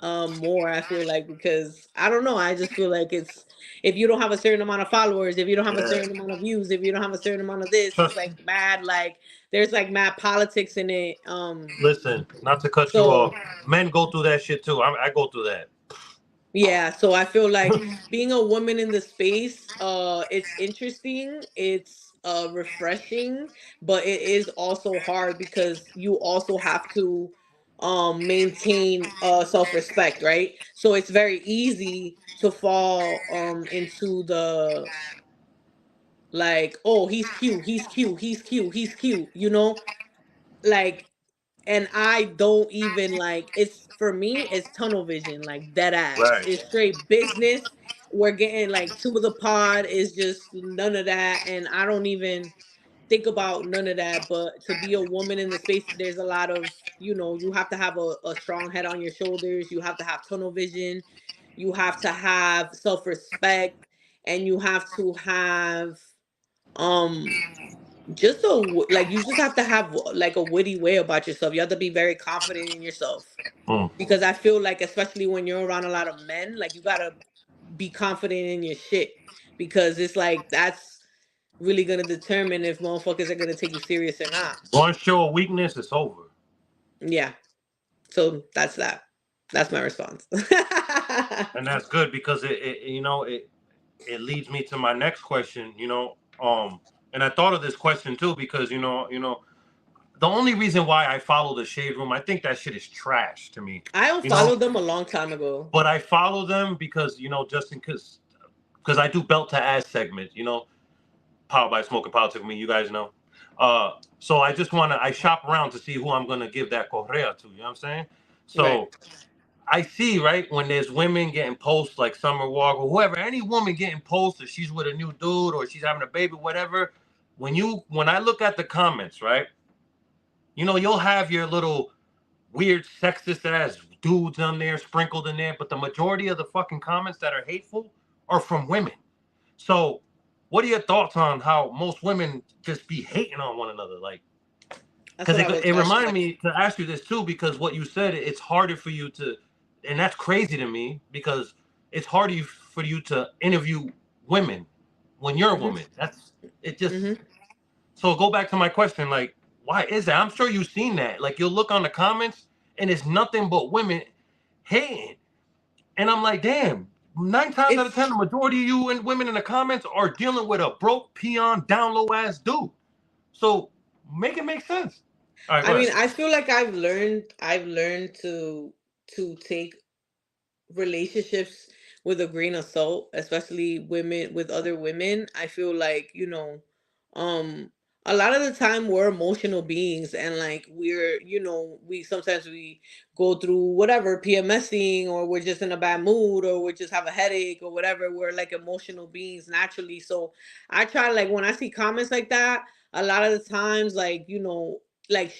more, I feel like, because I don't know, I just feel like it's, if you don't have a certain amount of followers, if you don't have a Yeah. certain amount of views, if you don't have a certain amount of this, it's Trust. like mad, like there's like mad politics in it. Listen, not to cut you off. So Men go through that shit too. I go through that. yeah, so I feel like being a woman in the space, it's interesting, it's refreshing, but it is also hard because you also have to maintain self-respect, right? So it's very easy to fall into the like, oh, he's cute, he's cute, he's cute, he's cute, like, and I don't even like, it's for me it's tunnel vision, like dead ass. Right. It's straight business. We're getting like to the pod is just none of that, and I don't even think about none of that. But to be a woman in the space, there's a lot of, you have to have a strong head on your shoulders, you have to have tunnel vision, you have to have self-respect, and you have to have um just like you just have to have like a witty way about yourself. You have to be very confident in yourself, Mm. because I feel like especially when you're around a lot of men, like you gotta be confident in your shit, because it's like that's really gonna determine if motherfuckers are gonna take you serious or not. One show of weakness, it's over. Yeah. So that's that. That's my response. And that's good because it leads me to my next question. And I thought of this question too because the only reason why I follow the Shade Room, I think that shit is trash to me. I You know, unfollowed them a long time ago. but I follow them because just in because I do belt to ass segments. Powered by Smoke and Politics with Me. You guys know. So I shop around to see who I'm gonna give that correa to. You know what I'm saying? Right. So I see, right, when there's women getting posts like Summer Walker, whoever, any woman getting posts, or she's with a new dude, or she's having a baby, whatever. When I look at the comments, right, you'll have your little weird sexist ass dudes on there sprinkled in there, but the majority of the fucking comments that are hateful are from women. So, what are your thoughts on how most women just be hating on one another? Like, That's because what I was it asking. reminded me to ask you this too, because what you said, it's harder for you to, and that's crazy to me because it's harder for you to interview women when you're a Mhm. woman. That's it. Just Mhm. so go back to my question, like, why is that? I'm sure you've seen that. Like, you'll look on the comments and it's nothing but women hating, and I'm like, damn. 9 times out of ten, It's the majority of you and women in the comments are dealing with a broke peon, down low ass dude. So make it make sense. All right, I go mean, ahead. I feel like I've learned to take relationships with a grain of salt, especially women with other women. I feel like, um a lot of the time we're emotional beings, and like we sometimes we go through whatever PMSing, or we're just in a bad mood, or we just have a headache or whatever. We're like emotional beings naturally. So I try, like, when I see comments like that, a lot of the times, like, like,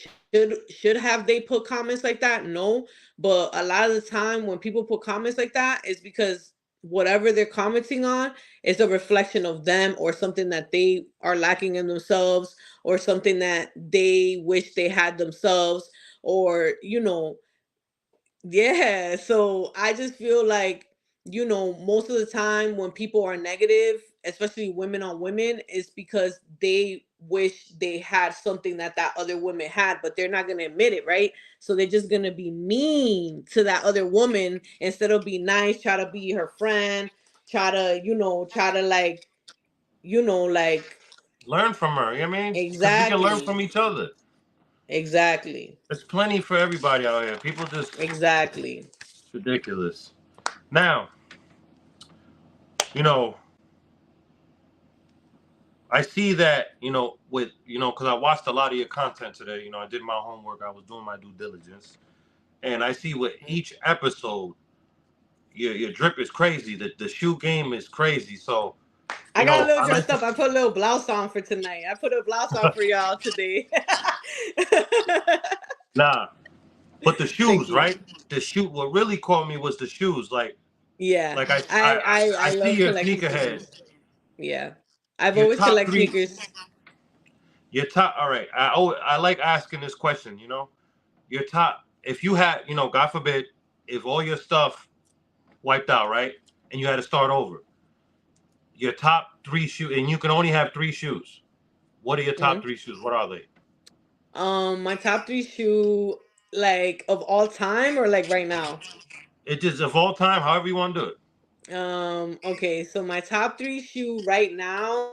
should have they put comments like that? No. But a lot of the time when people put comments like that, it's because whatever they're commenting on is a reflection of them, or something that they are lacking in themselves, or something that they wish they had themselves, or yeah. So I just feel like, most of the time when people are negative, especially women on women, is because they wish they had something that other woman had, but they're not going to admit it, right? So they're just going to be mean to that other woman instead of be nice, try to be her friend, try to like, Learn from her. You know what I mean? Because we can learn exactly, from each other. exactly, There's plenty for everybody out here. People just exactly. it's ridiculous. Now, you know, I see that, with because I watched a lot of your content today. I did my homework. I was doing my due diligence, and I see with each episode, your drip is crazy. The shoe game is crazy. So, I got a little I like dressed to up. I put a little blouse on for tonight. I put a blouse on for y'all today. nah, but the Thank shoes, you. right? The shoe. What really caught me was the shoes. Yeah, Like I I see love your collecting sneakerhead. shoes. Yeah, I've Your always top collect three. sneakers. Your top. All right. I like asking this question. Your top. If you had, God forbid, if all your stuff wiped out, right, and you had to start over, your top three shoes, and you can only have three shoes. What are your top Hmm. three shoes? What are they? My top three shoe, like, of all time, or like right now. It just of all time, however you want to do it. Okay, so my top three shoe right now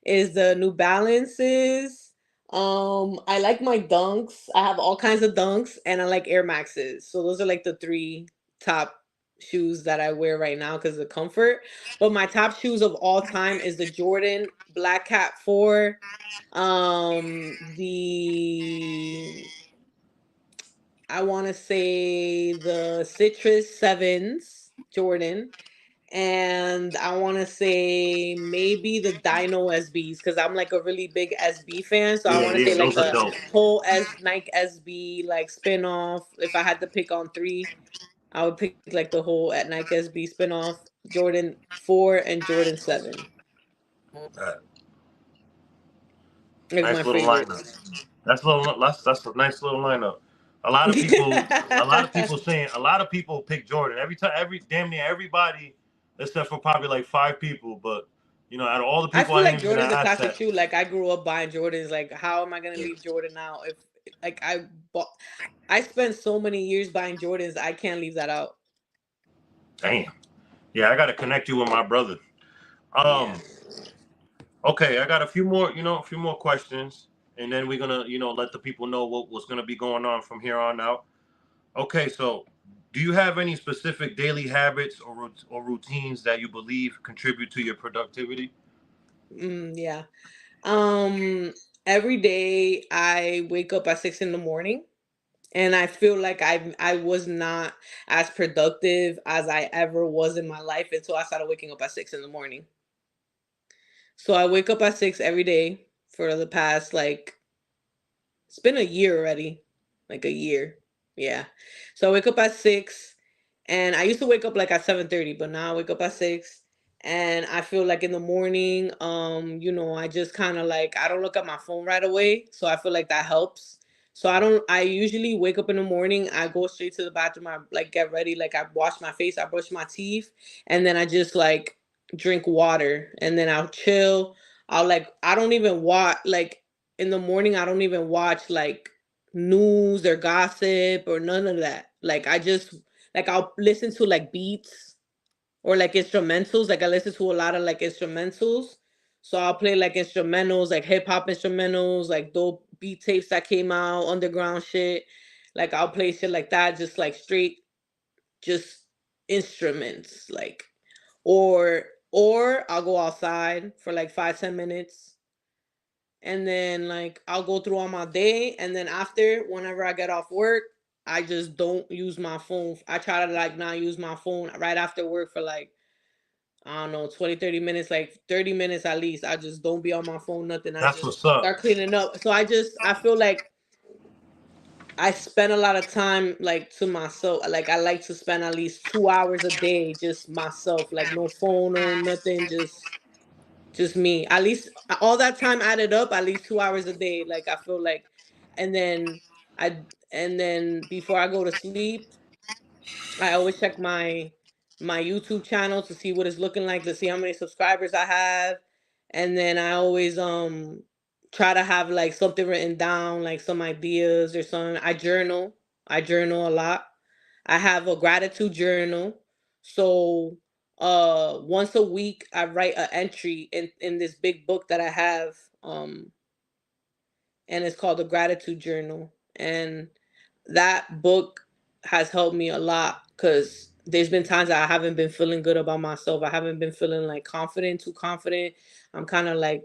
is the New Balances. I like my Dunks. I have all kinds of Dunks, and I like Air Maxes. So those are like the three top shoes that I wear right now because of comfort. But my top shoes of all time is the Jordan Black Cat 4. The I want to say the Citrus 7s Jordan, and I want to say maybe the Dino SBs, because I'm like a really big SB fan. So I Yeah, want to yeah, say like those are the dope. whole Nike SB like spin off. If I had to pick on three, I would pick like the whole at Nike SB spin off, Jordan 4 and Jordan 7, Uh, like my nice little lineup. favorites. That's a nice little lineup. A lot of people saying, a lot of people pick Jordan every time. Every damn near everybody except for probably like 5 people. But out of all the I people feel I like ain't even Jordan's a asked classic that. shoe. Like I grew up buying Jordans. Like how am I gonna leave Jordan out? If like bought, I spent so many years buying Jordans, I can't leave that out. Damn. Yeah, I gotta connect you with my brother. Yeah. Um. Okay, I got a few more. A few more questions, and then we're gonna, let the people know what's gonna be going on from here on out. Okay, so do you have any specific daily habits or routines that you believe contribute to your productivity? Yeah. Um, every day I wake up at 6 in the morning, and I feel like I was not as productive as I ever was in my life until I started waking up at 6 in the morning. So I wake up at 6 every day for the past like it's been a year already. Like a year. Yeah. So I wake up at 6, and I used to wake up like at 7:30, but now I wake up at 6, and I feel like in the morning, I just kind of like I don't look at my phone right away, so I feel like that helps. So I usually wake up in the morning, I go straight to the bathroom, I like get ready, like I wash my face, I brush my teeth, and then I just like drink water, and then I'll chill. I don't even watch like in the morning, I don't even watch like news or gossip or none of that. Like I just like I'll listen to like beats or like instrumentals. Like I listen to a lot of like instrumentals. So I'll play like instrumentals, like hip hop instrumentals, like dope beat tapes that came out, underground shit. Like I'll play shit like that, just like straight, just instruments, like or or I'll go outside for like 5-10 minutes, and then like I'll go through all my day, and then after whenever I get off work, I just don't use my phone. I try to like not use my phone right after work for like I don't know 20-30 minutes, like 30 minutes at least. I just don't be on my phone, nothing. I That's just what's up. start cleaning up. So I feel like I spend a lot of time like to myself. Like I like to spend at least 2 hours a day just myself, like no phone, no nothing, just me. At least all that time added up, at least 2 hours a day. Like I feel like, and then and then before I go to sleep, I always check my YouTube channel to see what it's looking like, to see how many subscribers I have, and then I always try to have like something written down, like some ideas or something. I journal a lot. I have a gratitude journal. So once a week I write an entry in this big book that I have, and it's called the gratitude journal. And that book has helped me a lot because there's been times that I haven't been feeling good about myself. I haven't been feeling like confident, too confident. I'm kind of like,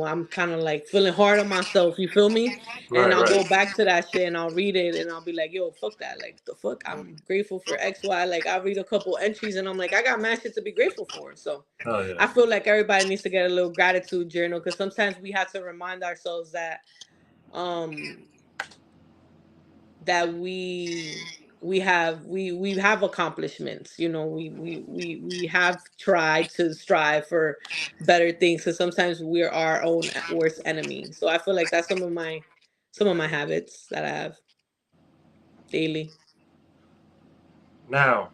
I'm kind of like feeling hard on myself. You feel me? And Right, I'll go right. back to that shit and I'll read it and I'll be like, yo, fuck that. Like, the fuck? I'm grateful for X, Y. Like, I'll read a couple entries and I'm like, I got mad shit to be grateful for. So Oh yeah. I feel like everybody needs to get a little gratitude journal because sometimes we have to remind ourselves um that we have accomplishments. We have tried to strive for better things because sometimes we're our own worst enemy. So I feel like that's some of my habits that I have daily. Now,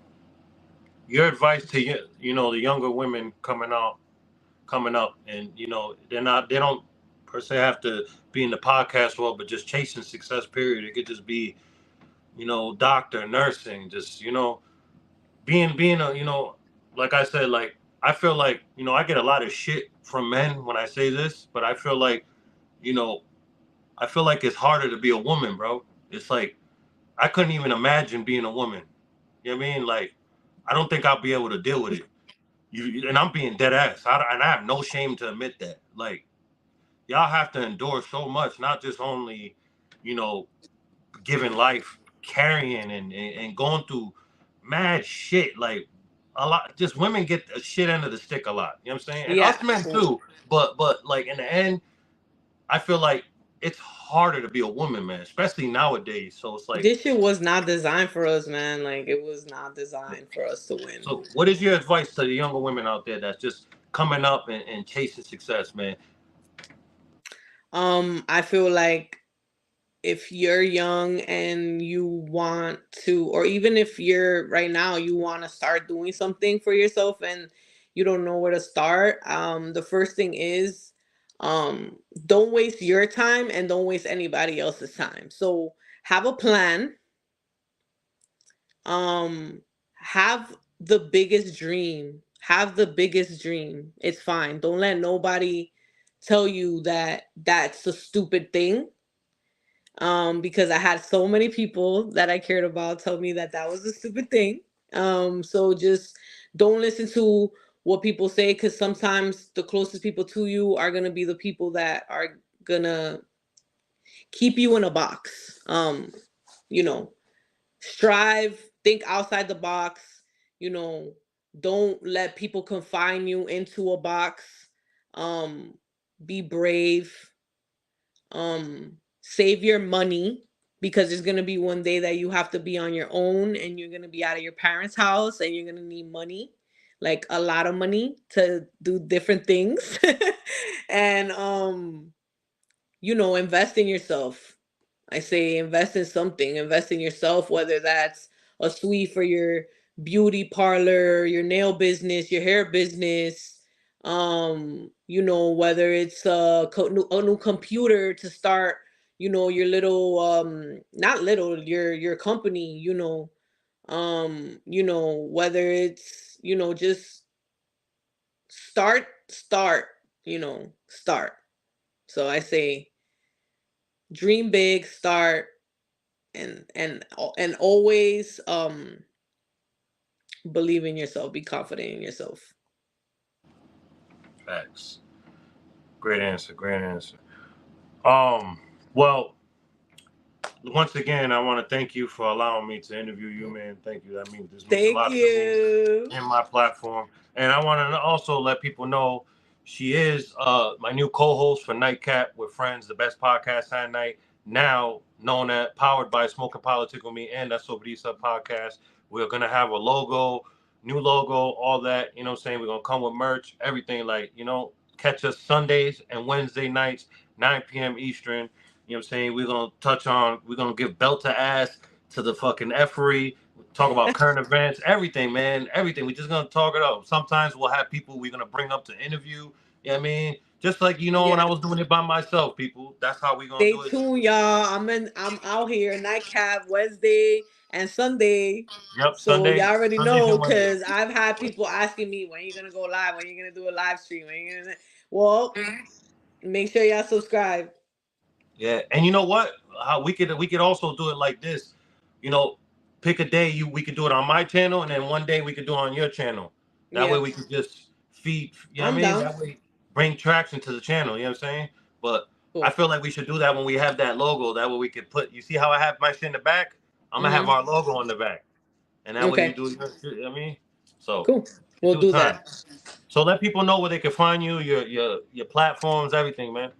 your advice to the younger women coming up, and they don't per se have to be in the podcast world, but just chasing success. Period. It could just be doctor, nursing, just being a like I said, like I feel like I get a lot of shit from men when I say this, but you know I feel like it's harder to be a woman, bro. It's like I couldn't even imagine being a woman. You know what I mean? Like I don't think I'll be able to deal with it. And I'm being dead ass. And I have no shame to admit that. Like y'all have to endure so much, not just only, you know, giving life, carrying and going through mad shit. Like a lot, just women get the shit end of the stick a lot. You know what I'm saying? And Yeah. us men too. But like in the end, I feel like it's harder to be a woman, man, especially nowadays. So it's like, This shit was not designed for us, man. Like it was not designed for us to win. so what is your advice to the younger women out there that's just coming up and chasing success, man? I feel like if you're young and you want to, or even if you're right now, you want to start doing something for yourself and you don't know where to start, the first thing is, um, don't waste your time and don't waste anybody else's time. So have a plan. Um, have the biggest dream. Have the biggest dream. It's fine. Don't let nobody tell you that that's a stupid thing, because I had so many people that I cared about tell me that that was a stupid thing. So just don't listen to what people say, because sometimes the closest people to you are gonna be the people that are gonna keep you in a box. You know, strive, think outside the box. You know, don't let people confine you into a box. Um, be brave. Save your money, because there's gonna be one day that you have to be on your own and you're gonna be out of your parents' house and you're gonna need money, like a lot of money to do different things. And invest in yourself. I say invest in something, invest in yourself, whether that's a suite for your beauty parlor, your nail business, your hair business, whether it's a new computer to start, your little, not little, your company, whether it's, just start. So I say dream big, start, and always believe in yourself, be confident in yourself. Facts. Great answer. Great answer. Um. Well, once again, I want to thank you for allowing me to interview you, man. Thank you. This means a Thank lot to me you. in my platform. And I want to also let people know she is my new co-host for NightCap with Friends, the best podcast at night. Now known as powered by Smoke and Politics with Me and that Sobrisa podcast. We're gonna have a logo, new logo, all that. You know what I'm saying? We're gonna come with merch, everything. Catch us Sundays and Wednesday nights, 9 p.m. Eastern. You know what I'm saying? We're gonna give belt to ass to the fucking effery, talk about current events, everything, man, everything. We're just gonna talk it up. Sometimes we'll have people we're gonna bring up to interview. You know what I mean? Just like when I Yes. was doing it by myself, people. That's how we gonna Stay do it. tuned, y'all. I'm out here nightcap Wednesday and Sunday. Yep, So y'all already Sundays know, and Wednesdays. because I've had people asking me when you gonna go live, when you gonna do a live stream, well, make sure y'all subscribe. Yeah, and you know what? How we could also do it like this. You know, pick a day we could do it on my channel, and then one day we could do it on your channel. That way Yeah, we could just feed. You know what I I'm mean? down. That way bring traction to the channel. You know what I'm saying? But I Cool. feel like we should do that when we have that logo. That way we could put. You see how I have my shit in the back? I'm gonna have Mm-hmm. our logo on the back, and that way you Okay. do your shit. You know what I mean, so Cool. in We'll due do time. that. So let people know where they can find you, your platforms, everything, man.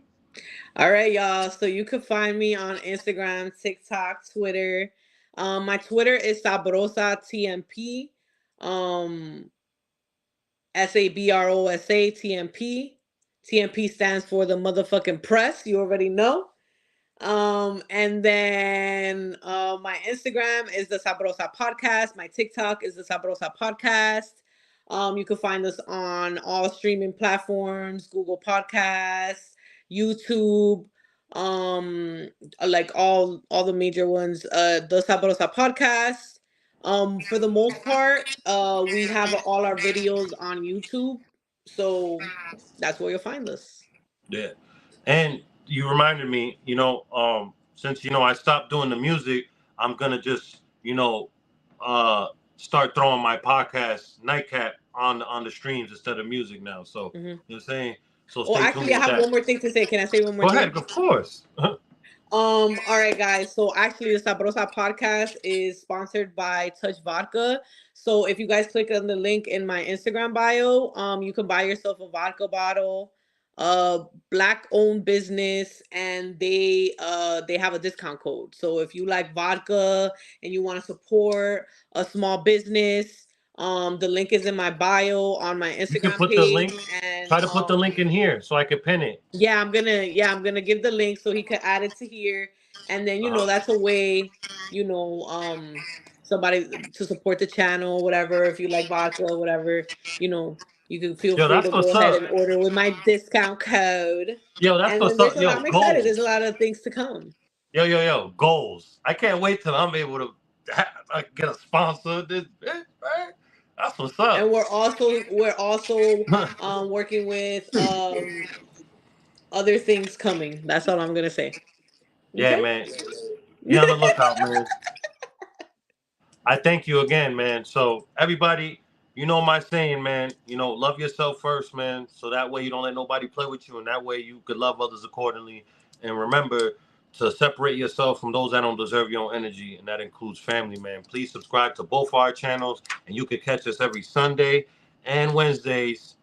All right, y'all. So you can find me on Instagram, TikTok, Twitter. My Twitter is Sabrosa TMP. Um, SABROSA TMP. TMP stands for the motherfucking press. You already know. And then my Instagram is the Sabrosa Podcast. My TikTok is the Sabrosa Podcast. You can find us on all streaming platforms, Google Podcasts, YouTube, um, like all the major ones. The Sabrosa Podcast. For the most part, we have all our videos on YouTube, so that's where you'll find us. Yeah. And you reminded me, since I stopped doing the music, I'm gonna just, uh start throwing my podcast nightcap on the streams instead of music now. So, Hmm. you know what I'm saying? So Oh, stay tuned actually, I with have that. one more thing to say. Can I say one more Go thing? ahead, of course. All right, guys. So actually, the Sabrosa podcast is sponsored by Touch Vodka. So if you guys click on the link in my Instagram bio, you can buy yourself a vodka bottle. Black owned business, and they have a discount code. So if you like vodka and you want to support a small business, The link is in my bio on my You can Instagram put the link. page, and Try to put the link in here so I can pin it. yeah, I'm gonna give the link so he could add it to here, and then that's a way, you know, somebody to support the channel, whatever. If you like vodka, whatever, you know, you can feel Yo, free that's to go what's ahead up. and order with my discount code. Yo, that's And then what's up. Yo, I'm excited. There's a goals. lot of things to come. Yo, goals. I can't wait till I'm able to get a sponsor. This, man. That's what's And up. we're also working with other things coming. That's all I'm gonna say. Yeah, Okay. man. Be on the lookout, man. I thank you again, man. So everybody, you know my saying, man. Love yourself first, man. So that way you don't let nobody play with you, and that way you could love others accordingly. And remember to separate yourself from those that don't deserve your own energy, and that includes family, man. Please subscribe to both our channels, and you can catch us every Sunday and Wednesdays.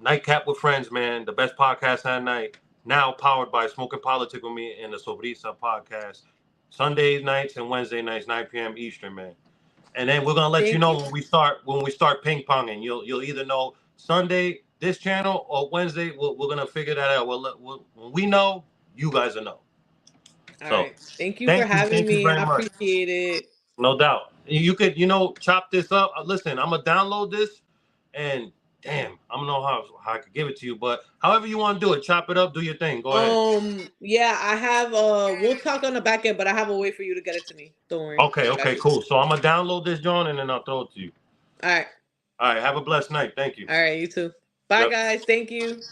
Nightcap with Friends, man. The best podcast at night. Now powered by Smoking Politics with Me and the Sobrisa podcast. Sunday nights and Wednesday nights, 9 p.m. Eastern, man. And then we're gonna let you Thank know you. when we start ping ponging. You'll either know Sunday this channel or Wednesday. We're gonna figure that out. When we know, you guys will know. All So right. Thank you for having thank you me. very I much. appreciate it. No doubt. You could chop this up. Listen, I'm gonna download this, and damn, I don't know how I could give it to you, but however you want to do it, chop it up, do your thing. Go ahead. Yeah, I have we'll talk on the back end, but I have a way for you to get it to me. Don't worry. Okay, I got you. cool. So I'm gonna download this, John, and then I'll throw it to you. All right. All right, have a blessed night. Thank you. All right, you too. Bye Yep. guys. Thank you.